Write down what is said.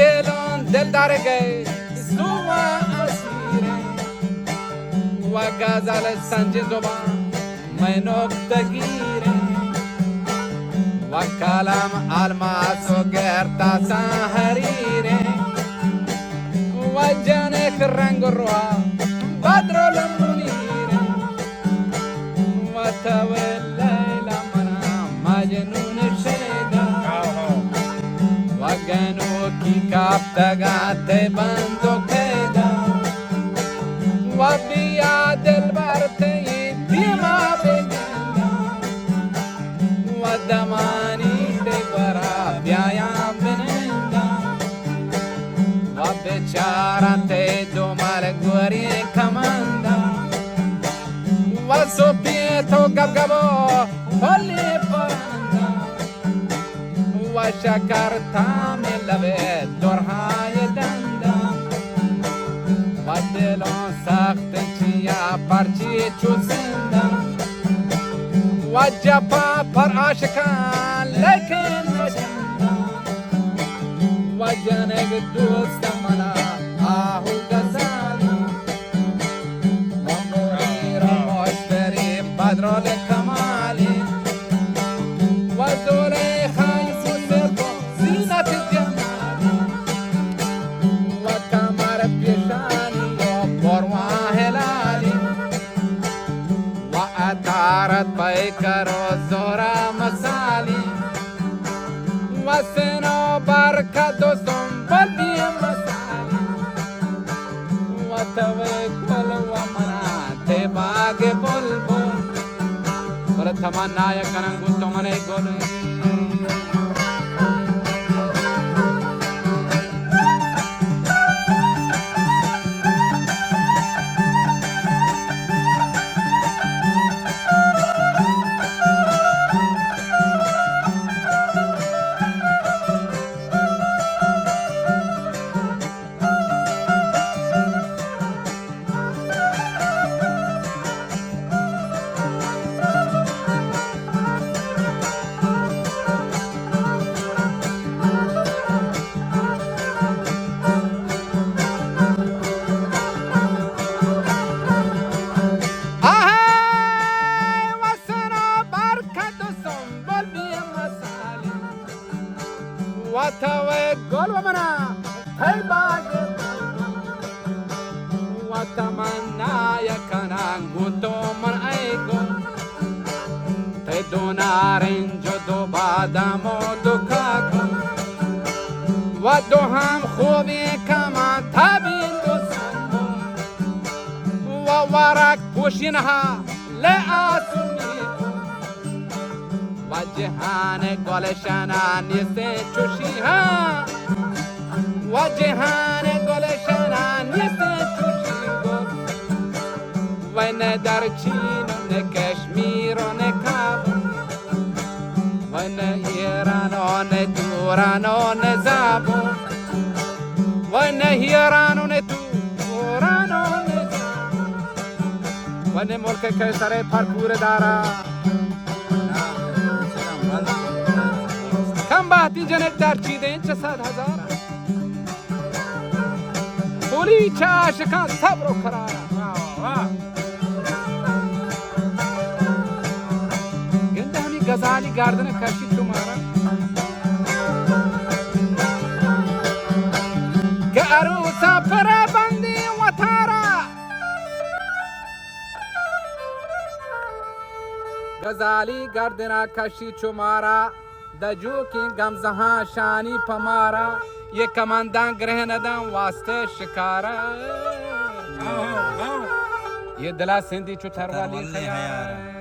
دلان دل درگه سوا اسیره و غزل سنج زبان منوک گیره و کلم الماس و گرتا سحریره و جانک رنگ روح بدر المنیره و تولیل منا مجنون شیده و گنو کی کافتگات بندو کده و بیا دل برته دیما بگنده و دمانی بگورا بیایم بننده و بچارت دومال گوری کمانده و سوپیتو گب گبو پلی پرنده و شکر تام لبه دورهای دنده و دلون سخت چیا پرچی چوسنده و جپا پر عاشقان لیکن نشنده و جنگ دوست منا آهو گزالی و مغیر مشتری بدرال کمالی و زلیخای سوسکو زینت جمالی و کمر پیشانی و پروان هلالی و اتارت پیکر و زهرا مسالی و سنو برکت و سنبل بی مسالی و توکل و منات باگ بلبل پر تمنای کنن تو من گل وتوكل ومنع هيباك وتمنى يكنا قلت من ايكو تدونا رنجو بعد مودكاكو ودوهم خوبي كما تابين دوسانو ووراك بوشينها لأسميكو وجهان گلشنان نیست چوشیها وجهان گلشنان نیست چوشیگو و نه در چین و نه کشمیر و نه کابل و نه ایران و نه دوران و نه زابل و نه ایران و نه دوران و نه زابل و نه ملک که سر پرکور داره کم بحتی جنک در چیده این چه 100,000 پولی چه عاشقان صبر و قراره گنده همی غزالی گردن کشید تو مارا که عروسا پر بندی و تارا غزالی گردن کشید چو مارا دجو کی گمزہاں شانی پمارا یہ کماندان گرہ ندان واسطے شکارا یہ دلا سندھی چو تھروالی خیار